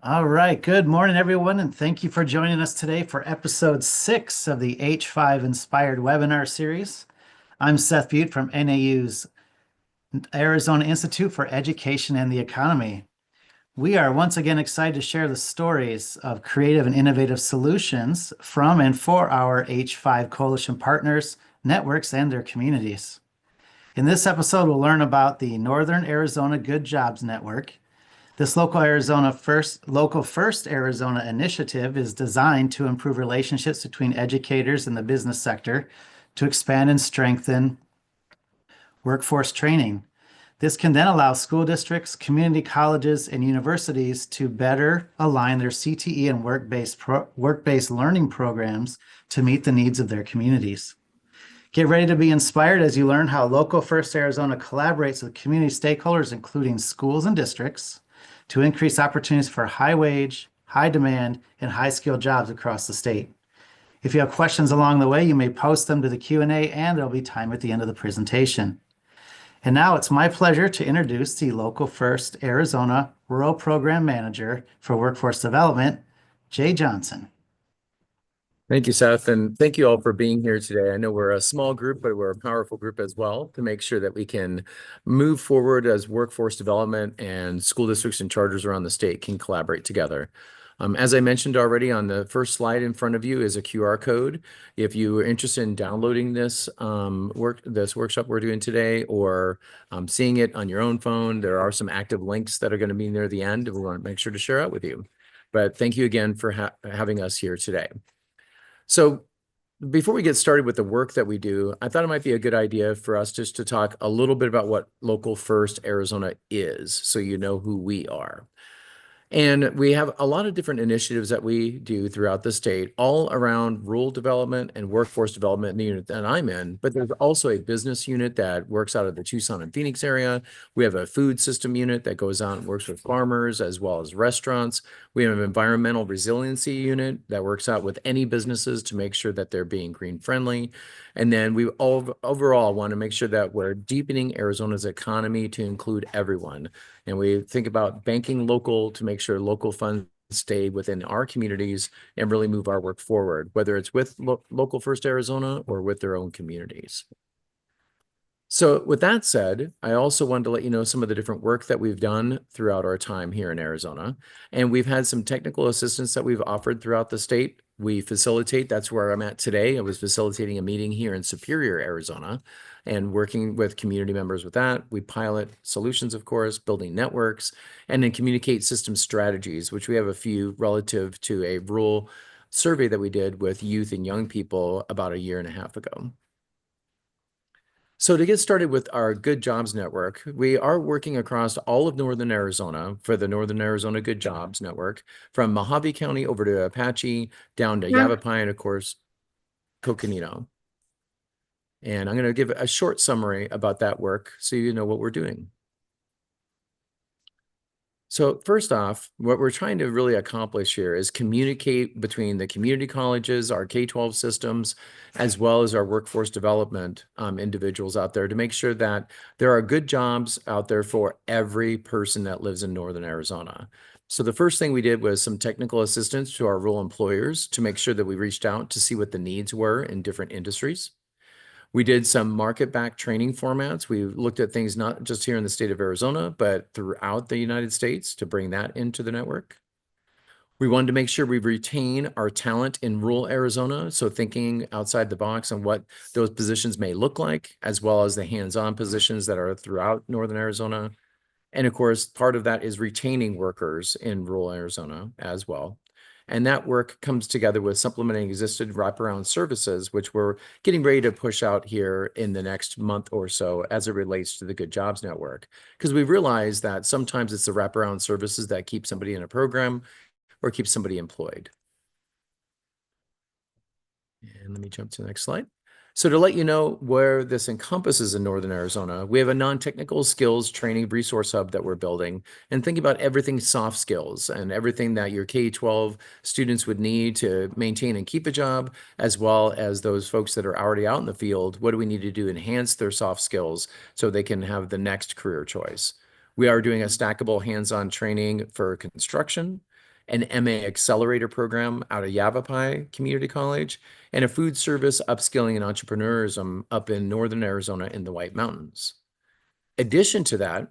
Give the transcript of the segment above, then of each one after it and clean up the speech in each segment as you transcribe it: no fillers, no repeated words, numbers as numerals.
All right. Good morning, everyone, and thank you for joining us today for episode 6 of the H5 Inspired webinar series. I'm Seth Butte from NAU's Arizona Institute for Education and the Economy. We are once again excited to share the stories of creative and innovative solutions from and for our H5 coalition partners, networks, and their communities. In this episode, we'll learn about the Northern Arizona Good Jobs Network. This local first Arizona initiative is designed to improve relationships between educators and the business sector to expand and strengthen workforce training. This can then allow school districts, community colleges, and universities to better align their CTE and work-based learning programs to meet the needs of their communities. Get ready to be inspired as you learn how Local First Arizona collaborates with community stakeholders, including schools and districts, to increase opportunities for high wage, high demand, and high skilled jobs across the state. If you have questions along the way, you may post them to the Q&A and there'll be time at the end of the presentation. And now it's my pleasure to introduce the Local First Arizona Rural Program Manager for Workforce Development, Jay Johnson. Thank you, Seth, and thank you all for being here today. I know we're a small group, but we're a powerful group as well to make sure that we can move forward as workforce development and school districts and charters around the state can collaborate together. As I mentioned already, on the first slide in front of you is a QR code. If you are interested in downloading this workshop we're doing today, or seeing it on your own phone, there are some active links that are going to be near the end, and we want to make sure to share out with you. But thank you again for having us here today. So before we get started with the work that we do, I thought it might be a good idea for us just to talk a little bit about what Local First Arizona is, so you know who we are. And we have a lot of different initiatives that we do throughout the state, all around rural development and workforce development in the unit that I'm in. But there's also a business unit that works out of the Tucson and Phoenix area. We have a food system unit that goes out and works with farmers as well as restaurants. We have an environmental resiliency unit that works out with any businesses to make sure that they're being green friendly. And then we overall want to make sure that we're deepening Arizona's economy to include everyone. And we think about banking local to make sure local funds stay within our communities and really move our work forward, whether it's with Local First Arizona or with their own communities. So with that said, I also wanted to let you know some of the different work that we've done throughout our time here in Arizona. And we've had some technical assistance that we've offered throughout the state. We facilitate, that's where I'm at today. I was facilitating a meeting here in Superior, Arizona, and working with community members with that. We pilot solutions, of course, building networks, and then communicate system strategies, which we have a few relative to a rural survey that we did with youth and young people about a year and a half ago. So to get started with our Good Jobs Network, we are working across all of Northern Arizona for the Northern Arizona Good Jobs Network, from Mojave County over to Apache, down to Yavapai, and of course, Coconino. And I'm going to give a short summary about that work so you know what we're doing. So first off, what we're trying to really accomplish here is communicate between the community colleges, our K-12 systems, as well as our workforce development individuals out there to make sure that there are good jobs out there for every person that lives in Northern Arizona. So the first thing we did was some technical assistance to our rural employers to make sure that we reached out to see what the needs were in different industries. We did some market-backed training formats. We looked at things not just here in the state of Arizona, but throughout the United States to bring that into the network. We wanted to make sure we retain our talent in rural Arizona, so thinking outside the box on what those positions may look like, as well as the hands-on positions that are throughout Northern Arizona. And of course, part of that is retaining workers in rural Arizona as well. And that work comes together with supplementing existing wraparound services, which we're getting ready to push out here in the next month or so as it relates to the Good Jobs Network. Because we realize that sometimes it's the wraparound services that keep somebody in a program or keep somebody employed. And let me jump to the next slide. So to let you know where this encompasses in Northern Arizona, we have a non-technical skills training resource hub that we're building, and think about everything soft skills and everything that your K-12 students would need to maintain and keep a job, as well as those folks that are already out in the field. What do we need to do to enhance their soft skills so they can have the next career choice? We are doing a stackable hands-on training for construction, an MA Accelerator program out of Yavapai Community College, and a food service upskilling and entrepreneurism up in Northern Arizona in the White Mountains. Addition to that,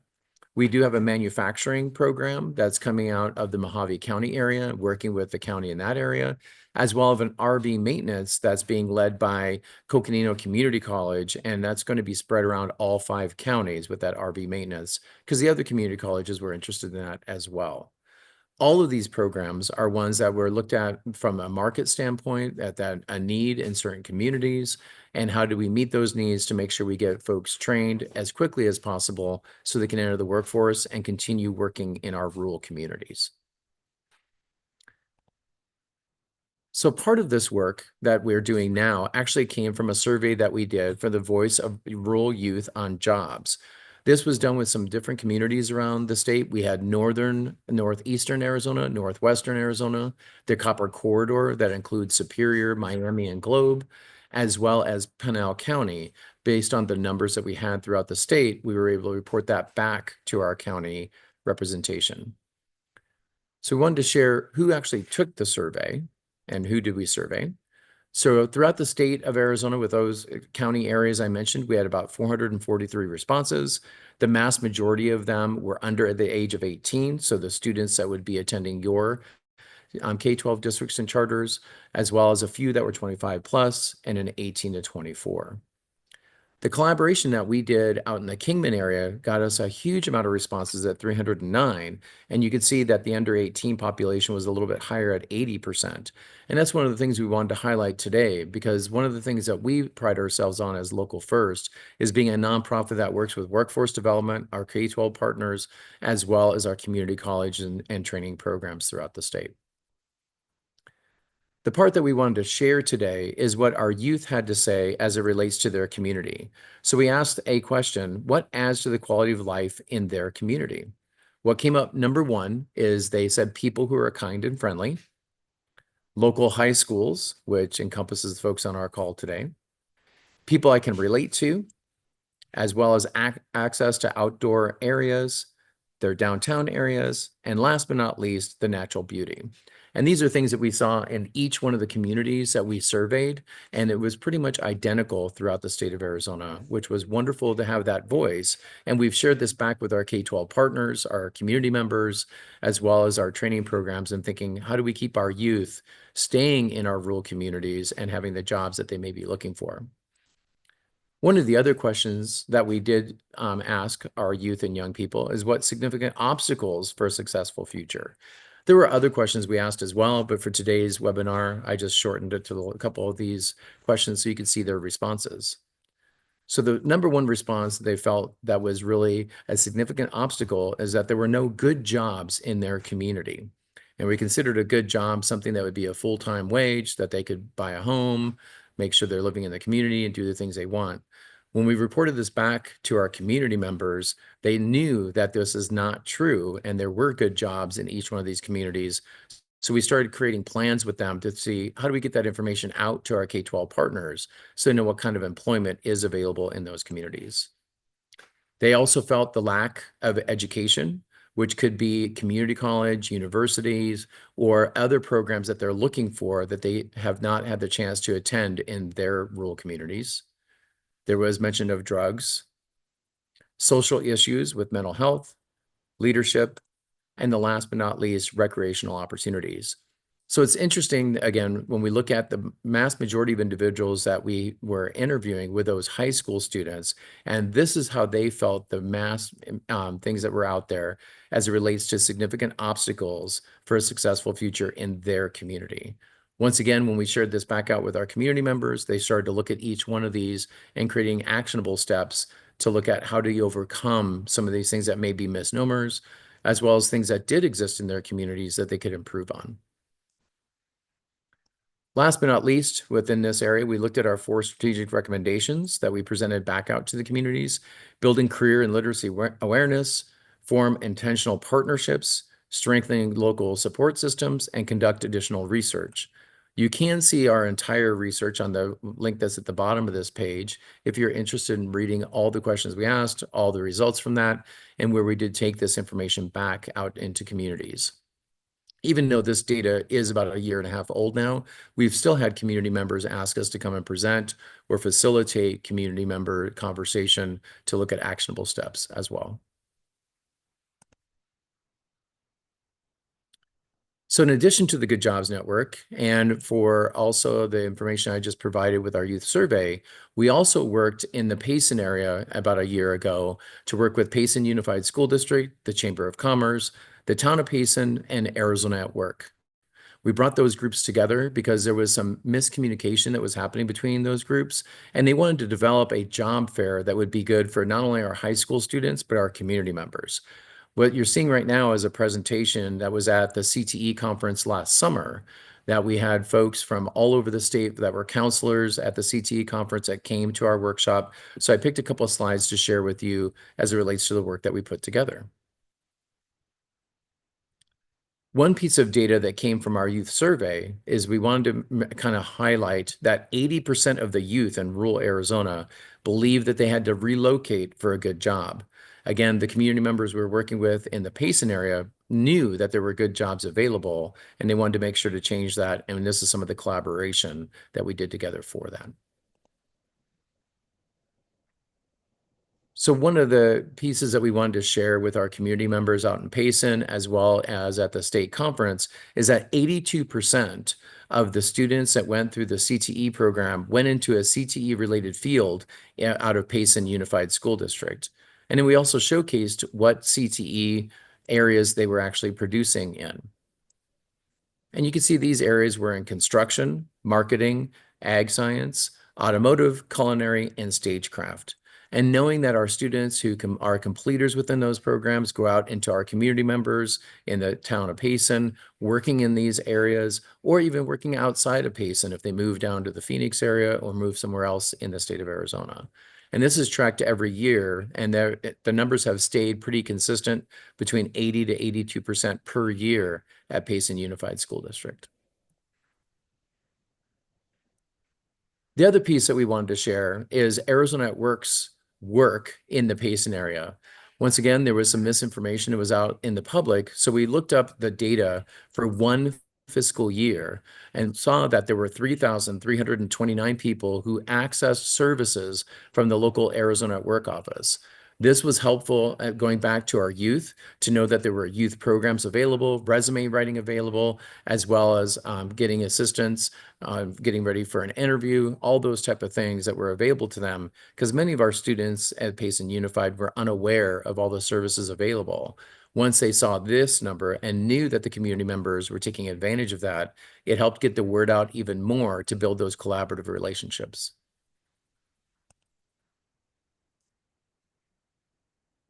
we do have a manufacturing program that's coming out of the Mojave County area, working with the county in that area, as well as an RV maintenance that's being led by Coconino Community College, and that's going to be spread around all 5 counties with that RV maintenance, because the other community colleges were interested in that as well. All of these programs are ones that were looked at from a market standpoint, at that a need in certain communities, and how do we meet those needs to make sure we get folks trained as quickly as possible so they can enter the workforce and continue working in our rural communities. So part of this work that we're doing now actually came from a survey that we did for the Voice of Rural Youth on Jobs. This was done with some different communities around the state. We had northeastern Arizona, northwestern Arizona, the Copper Corridor that includes Superior, Miami, and Globe, as well as Pinal County. Based on the numbers that we had throughout the state, we were able to report that back to our county representation. So we wanted to share who actually took the survey and who did we survey. So throughout the state of Arizona, with those county areas I mentioned, we had about 443 responses. The mass majority of them were under the age of 18. So the students that would be attending your K-12 districts and charters, as well as a few that were 25 plus and an 18 to 24. The collaboration that we did out in the Kingman area got us a huge amount of responses at 309. And you could see that the under 18 population was a little bit higher at 80%. And that's one of the things we wanted to highlight today, because one of the things that we pride ourselves on as Local First is being a nonprofit that works with workforce development, our K-12 partners, as well as our community college and training programs throughout the state. The part that we wanted to share today is what our youth had to say as it relates to their community. So we asked a question: what adds to the quality of life in their community? What came up number one is they said people who are kind and friendly, local high schools, which encompasses the folks on our call today, people I can relate to, as well as access to outdoor areas, their downtown areas, and last but not least, the natural beauty. And these are things that we saw in each one of the communities that we surveyed, and it was pretty much identical throughout the state of Arizona, which was wonderful to have that voice. And we've shared this back with our K-12 partners, our community members, as well as our training programs, and thinking, how do we keep our youth staying in our rural communities and having the jobs that they may be looking for? One of the other questions that we did ask our youth and young people is what significant obstacles for a successful future? There were other questions we asked as well, but for today's webinar, I just shortened it to a couple of these questions so you could see their responses. So the number one response they felt that was really a significant obstacle is that there were no good jobs in their community. And we considered a good job something that would be a full-time wage, that they could buy a home, make sure they're living in the community and do the things they want. When we reported this back to our community members, they knew that this is not true and there were good jobs in each one of these communities. So we started creating plans with them to see how do we get that information out to our K-12 partners so they know what kind of employment is available in those communities. They also felt the lack of education, which could be community college, universities, or other programs that they're looking for that they have not had the chance to attend in their rural communities. There was mention of drugs, social issues with mental health, leadership, and the last but not least, recreational opportunities. So it's interesting, again, when we look at the mass majority of individuals that we were interviewing with those high school students, and this is how they felt the mass things that were out there as it relates to significant obstacles for a successful future in their community. Once again, when we shared this back out with our community members, they started to look at each one of these and creating actionable steps to look at how do you overcome some of these things that may be misnomers, as well as things that did exist in their communities that they could improve on. Last but not least, within this area, we looked at our 4 strategic recommendations that we presented back out to the communities: building career and literacy awareness, form intentional partnerships, strengthening local support systems, and conduct additional research. You can see our entire research on the link that's at the bottom of this page if you're interested in reading all the questions we asked, all the results from that, and where we did take this information back out into communities. even though this data is about a year and a half old now, we've still had community members ask us to come and present or facilitate community member conversation to look at actionable steps as well. So in addition to the Good Jobs Network, and for also the information I just provided with our youth survey, we also worked in the Payson area about a year ago to work with Payson Unified School District, the Chamber of Commerce, the Town of Payson, and Arizona at Work. We brought those groups together because there was some miscommunication that was happening between those groups, and they wanted to develop a job fair that would be good for not only our high school students, but our community members. What you're seeing right now is a presentation that was at the CTE conference last summer, that we had folks from all over the state that were counselors at the CTE conference that came to our workshop. So I picked a couple of slides to share with you as it relates to the work that we put together. One piece of data that came from our youth survey is we wanted to kind of highlight that 80% of the youth in rural Arizona believe that they had to relocate for a good job. Again, the community members we were working with in the Payson area knew that there were good jobs available, and they wanted to make sure to change that. And this is some of the collaboration that we did together for that. So one of the pieces that we wanted to share with our community members out in Payson, as well as at the state conference, is that 82% of the students that went through the CTE program went into a CTE-related field out of Payson Unified School District. And then we also showcased what CTE areas they were actually producing in. And you can see these areas were in construction, marketing, ag science, automotive, culinary, and stagecraft. And knowing that our students who are completers within those programs go out into our community members in the town of Payson, working in these areas, or even working outside of Payson if they move down to the Phoenix area or move somewhere else in the state of Arizona. And this is tracked every year, and the numbers have stayed pretty consistent between 80 to 82% per year at Payson Unified School District. The other piece that we wanted to share is Arizona at Work's work in the Payson area. Once again, there was some misinformation that was out in the public, so we looked up the data for one fiscal year and saw that there were 3,329 people who accessed services from the local Arizona at Work office. This was helpful at going back to our youth to know that there were youth programs available, resume writing available, as well as getting assistance, getting ready for an interview, all those type of things that were available to them, because many of our students at Payson Unified were unaware of all the services available. Once they saw this number and knew that the community members were taking advantage of that, it helped get the word out even more to build those collaborative relationships.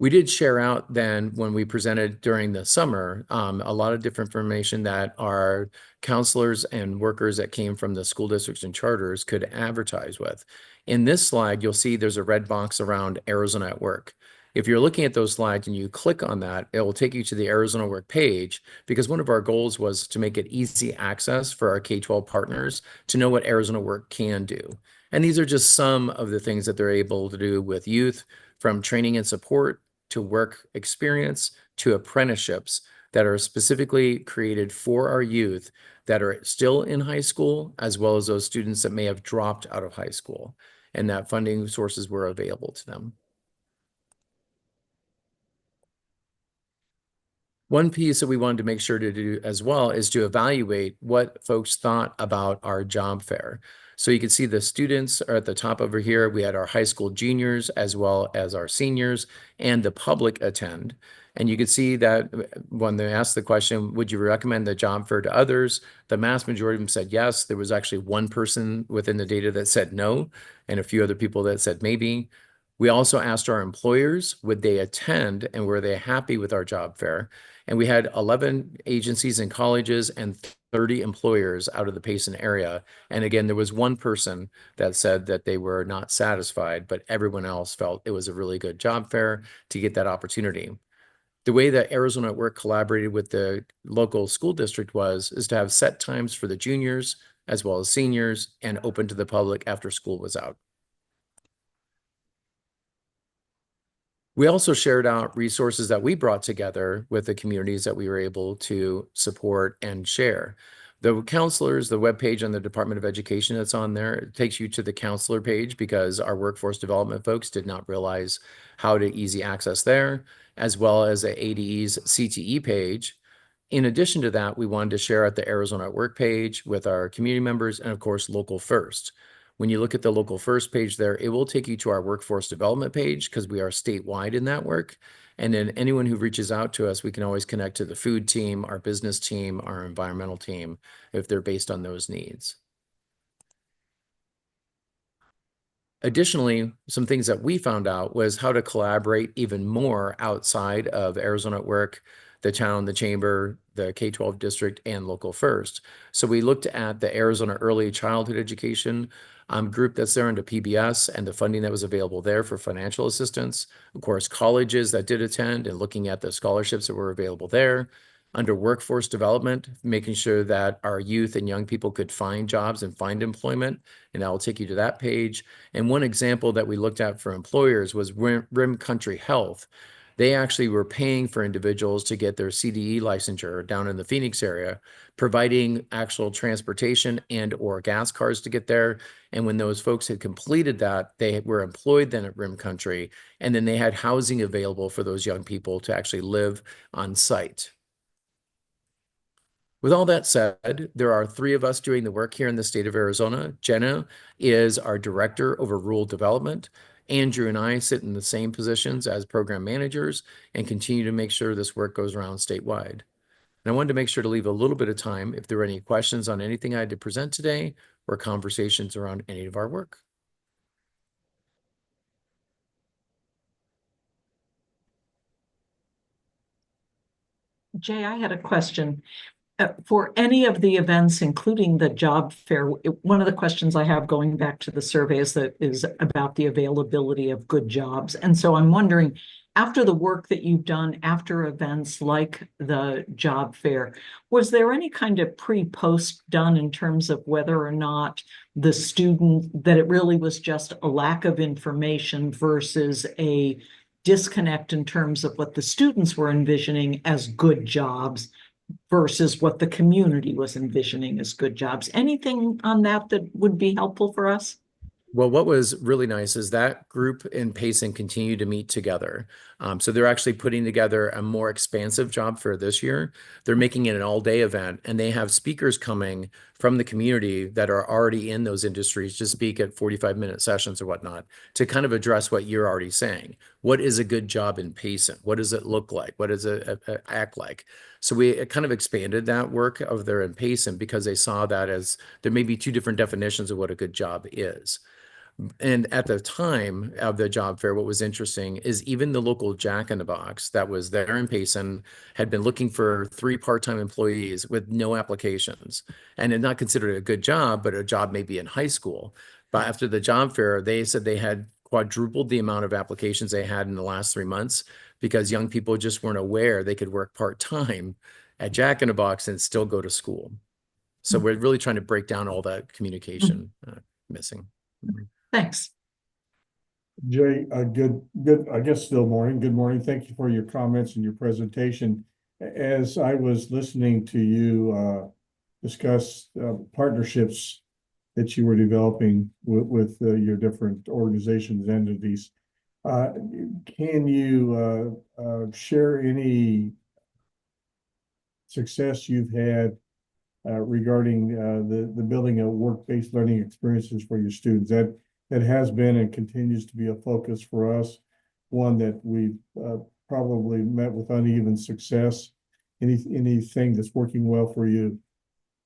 We did share out then when we presented during the summer, a lot of different information that our counselors and workers that came from the school districts and charters could advertise with. In this slide, you'll see there's a red box around Arizona at Work. If you're looking at those slides and you click on that, it will take you to the Arizona Work page, because one of our goals was to make it easy access for our K-12 partners to know what Arizona Work can do. And these are just some of the things that they're able to do with youth, from training and support to work experience to apprenticeships that are specifically created for our youth that are still in high school, as well as those students that may have dropped out of high school, and that funding sources were available to them. One piece that we wanted to make sure to do as well is to evaluate what folks thought about our job fair. So you can see the students are at the top over here. We had our high school juniors as well as our seniors and the public attend. And you can see that when they asked the question, would you recommend the job fair to others? The mass majority of them said yes. There was actually one person within the data that said no, and a few other people that said maybe. We also asked our employers, would they attend and were they happy with our job fair? And we had 11 agencies and colleges and 30 employers out of the Payson area. And again, there was one person that said that they were not satisfied, but everyone else felt it was a really good job fair to get that opportunity. The way that Arizona at Work collaborated with the local school district is to have set times for the juniors as well as seniors and open to the public after school was out. We also shared out resources that we brought together with the communities that we were able to support and share. The counselors, the webpage on the Department of Education that's on there, it takes you to the counselor page because our workforce development folks did not realize how to easy access there, as well as the ADE's CTE page. In addition to that, we wanted to share at the Arizona at Work page with our community members and of course, Local First. When you look at the Local First page there, it will take you to our workforce development page because we are statewide in that work. And then anyone who reaches out to us, we can always connect to the food team, our business team, our environmental team, if they're based on those needs. Additionally, some things that we found out was how to collaborate even more outside of Arizona at Work, the town, the chamber, the K-12 district, and Local First. So we looked at the Arizona Early Childhood Education group that's there under PBS and the funding that was available there for financial assistance. Of course, colleges that did attend and looking at the scholarships that were available there. Under workforce development, making sure that our youth and young people could find jobs and find employment. And I will take you to that page. And one example that we looked at for employers was Rim Country Health. They actually were paying for individuals to get their CDE licensure down in the Phoenix area, providing actual transportation and or gas cars to get there. And when those folks had completed that, they were employed then at Rim Country, and then they had housing available for those young people to actually live on site. With all that said, there are 3 of us doing the work here in the state of Arizona. Jenna is our director over rural development. Andrew and I sit in the same positions as program managers and continue to make sure this work goes around statewide. And I wanted to make sure to leave a little bit of time if there were any questions on anything I had to present today or conversations around any of our work. Jay, I had a question. For any of the events, including the job fair, one of the questions I have going back to the survey is about the availability of good jobs. And so I'm wondering, after the work that you've done after events like the job fair, was there any kind of pre-post done in terms of whether or not the student, that it really was just a lack of information versus a disconnect in terms of what the students were envisioning as good jobs versus what the community was envisioning as good jobs? Anything on that that would be helpful for us? Well, what was really nice is that group and Payson continue to meet together. So they're actually putting together a more expansive job fair this year. They're making it an all-day event, and they have speakers coming from the community that are already in those industries to speak at 45-minute sessions or whatnot to kind of address what you're already saying. What is a good job in Payson? What does it look like? What does it act like? So we kind of expanded that work of their in Payson because they saw that as there may be 2 different definitions of what a good job is. And at the time of the job fair, what was interesting is even the local Jack in the Box that was there in Payson had been looking for 3 part-time employees with no applications and had not considered it a good job, but a job maybe in high school. But after the job fair, they said they had quadrupled the amount of applications they had in the last 3 months because young people just weren't aware they could work part-time at Jack in the Box and still go to school. So we're really trying to break down all that communication missing. Thanks. Jay, good, I guess still morning. Good morning. Thank you for your comments and your presentation. As I was listening to you discuss partnerships that you were developing with your different organizations, entities, can you share any success you've had regarding the building of work-based learning experiences for your students? That has been and continues to be a focus for us, one that we've probably met with uneven success. Anything that's working well for you?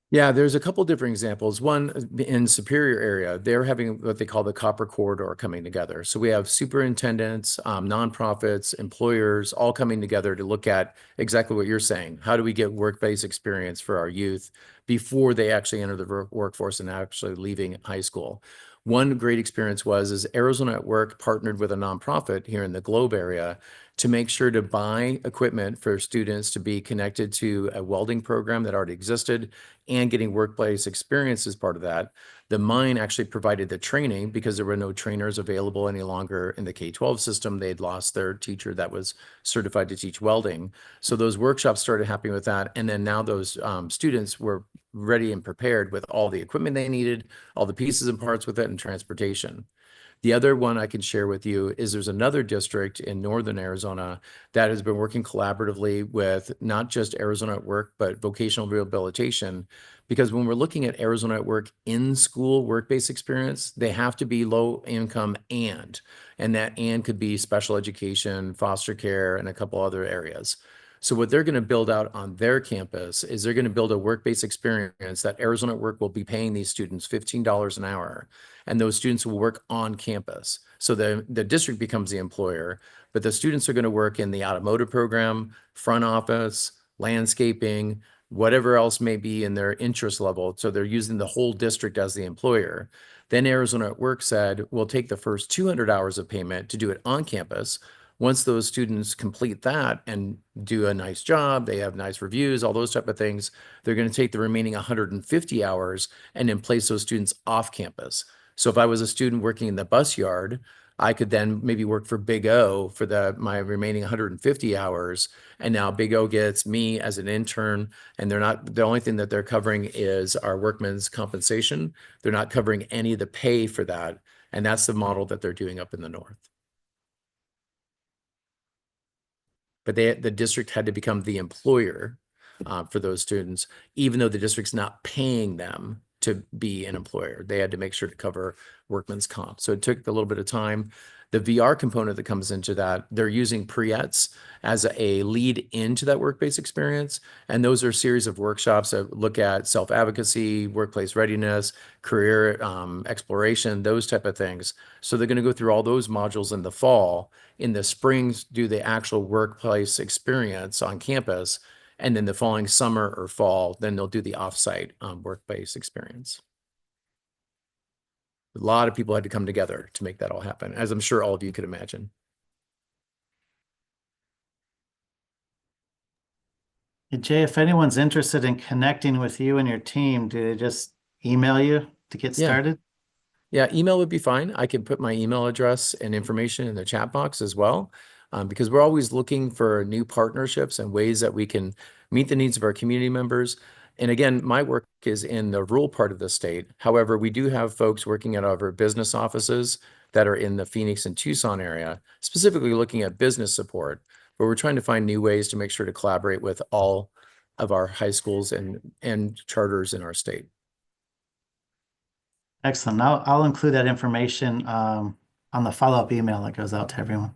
Yeah, there's a couple different examples. One in Superior area, they're having what they call the Copper Corridor coming together. So we have superintendents, nonprofits, employers, all coming together to look at exactly what you're saying. How do we get work-based experience for our youth before they actually enter the workforce and actually leaving high school? One great experience is Arizona at Work partnered with a nonprofit here in the Globe area, to make sure to buy equipment for students to be connected to a welding program that already existed and getting workplace experience as part of that. The mine actually provided the training because there were no trainers available any longer in the K-12 system. They'd lost their teacher that was certified to teach welding. So those workshops started happening with that. And then now those students were ready and prepared with all the equipment they needed, all the pieces and parts with it, and transportation. The other one I can share with you is there's another district in northern Arizona that has been working collaboratively with not just Arizona at Work, but vocational rehabilitation. Because when we're looking at Arizona at Work in school work-based experience, they have to be low income and that and could be special education, foster care, and a couple other areas. So what they're going to build out on their campus is they're going to build a work-based experience that Arizona at Work will be paying these students $15 an hour, and those students will work on campus. So the district becomes the employer, but the students are going to work in the automotive program, front office, landscaping, whatever else may be in their interest level. So they're using the whole district as the employer. Then Arizona at Work said, we'll take the first 200 hours of payment to do it on campus. Once those students complete that and do a nice job, they have nice reviews, all those type of things, they're going to take the remaining 150 hours and then place those students off campus. So if I was a student working in the bus yard, I could then maybe work for Big O for my remaining 150 hours. And now Big O gets me as an intern, and the only thing that they're covering is our workman's compensation. They're not covering any of the pay for that. And that's the model that they're doing up in the north. But the district had to become the employer for those students, even though the district's not paying them to be an employer. They had to make sure to cover workman's comp. So it took a little bit of time. The VR component that comes into that, they're using PreETs as a lead into that work-based experience. And those are a series of workshops that look at self-advocacy, workplace readiness, career exploration, those type of things. So they're going to go through all those modules in the fall. In the springs, do the actual workplace experience on campus. And then the following summer or fall, then they'll do the offsite work-based experience. A lot of people had to come together to make that all happen, as I'm sure all of you could imagine. Hey, Jay, if anyone's interested in connecting with you and your team, do they just email you to get Yeah. started? Yeah, email would be fine. I can put my email address and information in the chat box as well, because we're always looking for new partnerships and ways that we can meet the needs of our community members. And again, my work is in the rural part of the state. However, we do have folks working at our business offices that are in the Phoenix and Tucson area, specifically looking at business support. But we're trying to find new ways to make sure to collaborate with all of our high schools and charters in our state. Excellent. I'll include that information on the follow-up email that goes out to everyone.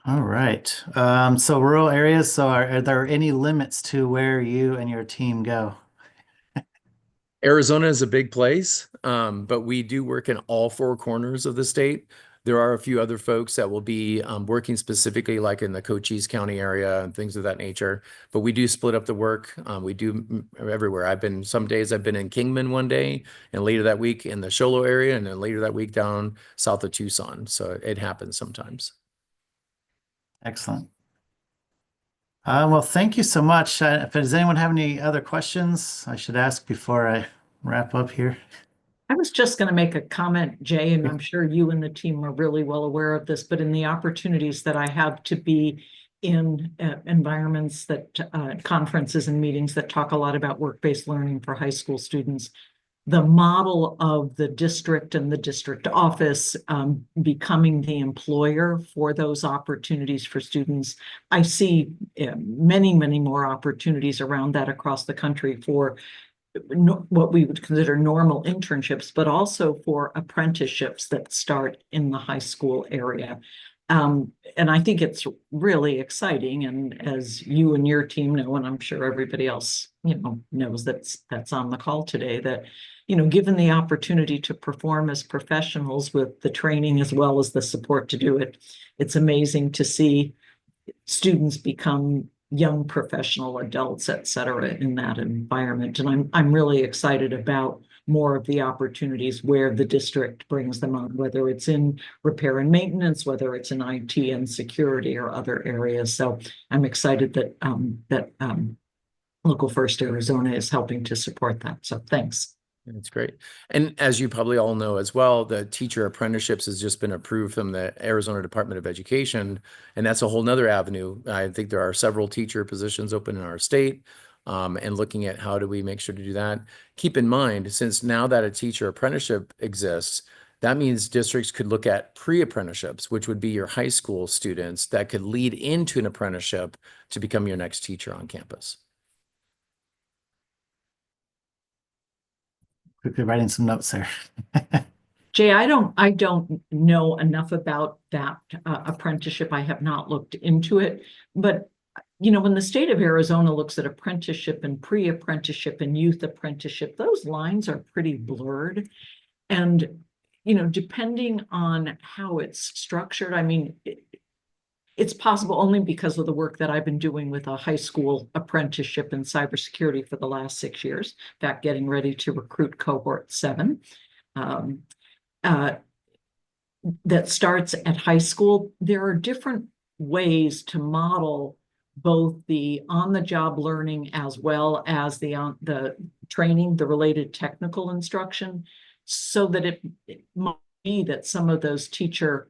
All right. So rural areas, so are there any limits to where you and your team go? Arizona is a big place, but we do work in all four corners of the state. There are a few other folks that will be working specifically like in the Cochise County area and things of that nature, but we do split up the work. We do everywhere. Some days I've been in Kingman one day, and later that week in the Show Low area, and then later that week down south of Tucson. So it happens sometimes. Excellent. Well, thank you so much. Does anyone have any other questions I should ask before I wrap up here? I was just going to make a comment, Jay, and I'm sure you and the team are really well aware of this, but in the opportunities that I have to be in environments that conferences and meetings that talk a lot about work-based learning for high school students, the model of the district and the district office becoming the employer for those opportunities for students. I see many, many more opportunities around that across the country for what we would consider normal internships, but also for apprenticeships that start in the high school area. And I think it's really exciting. And as you and your team know, and I'm sure everybody else, knows that's on the call today, that, given the opportunity to perform as professionals with the training as well as the support to do it, it's amazing to see students become young professional adults, et cetera, in that environment. And I'm really excited about more of the opportunities where the district brings them on, whether it's in repair and maintenance, whether it's in IT and security or other areas. So I'm excited that Local First Arizona is helping to support that. So thanks. That's great. And as you probably all know as well, the teacher apprenticeships has just been approved from the Arizona Department of Education, and that's a whole nother avenue. I think there are several teacher positions open in our state, and looking at how do we make sure to do that. Keep in mind, since now that a teacher apprenticeship exists, that means districts could look at pre-apprenticeships, which would be your high school students that could lead into an apprenticeship to become your next teacher on campus. Quickly writing some notes there. Jay, I don't know enough about that apprenticeship. I have not looked into it, but when the state of Arizona looks at apprenticeship and pre-apprenticeship and youth apprenticeship, those lines are pretty blurred. And, depending on how it's structured, I mean, it's possible only because of the work that I've been doing with a high school apprenticeship in cybersecurity for the last 6 years, in fact, getting ready to recruit cohort 7. That starts at high school. There are different ways to model both the on-the-job learning as well as the training, the related technical instruction, so that it might be that some of those teacher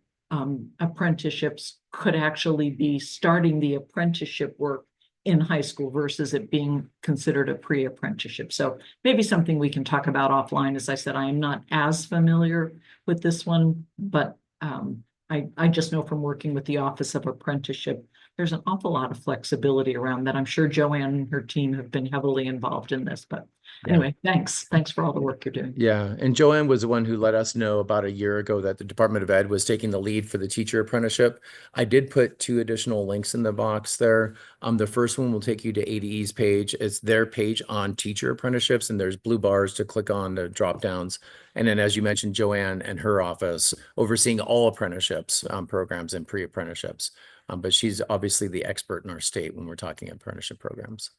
apprenticeships could actually be starting the apprenticeship work in high school versus it being considered a pre-apprenticeship. So maybe something we can talk about offline. As I said, I am not as familiar with this one, but I just know from working with the Office of Apprenticeship, there's an awful lot of flexibility around that. I'm sure Joanne and her team have been heavily involved in this, but anyway, thanks. Thanks for all the work you're doing. Yeah, and Joanne was the one who let us know about a year ago that the Department of Ed was taking the lead for the teacher apprenticeship. I did put 2 additional links in the box there. The first one will take you to ADE's page. It's their page on teacher apprenticeships, and there's blue bars to click on the drop downs. And then, as you mentioned, Joanne and her office overseeing all apprenticeships programs and pre-apprenticeships. But she's obviously the expert in our state when we're talking apprenticeship programs.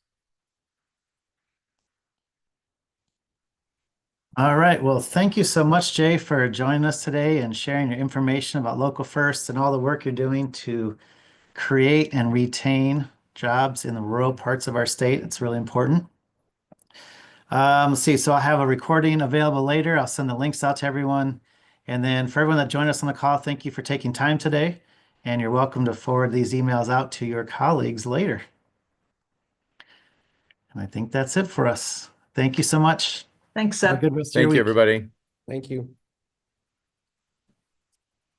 All right. Well, thank you so much, Jay, for joining us today and sharing your information about Local First and all the work you're doing to create and retain jobs in the rural parts of our state. It's really important. Let's see. So I'll have a recording available later. I'll send the links out to everyone. And then for everyone that joined us on the call, thank you for taking time today. And you're welcome to forward these emails out to your colleagues later. And I think that's it for us. Thank you so much. Thanks, Have a Seth. good rest of your Thank you, week. everybody. Thank you.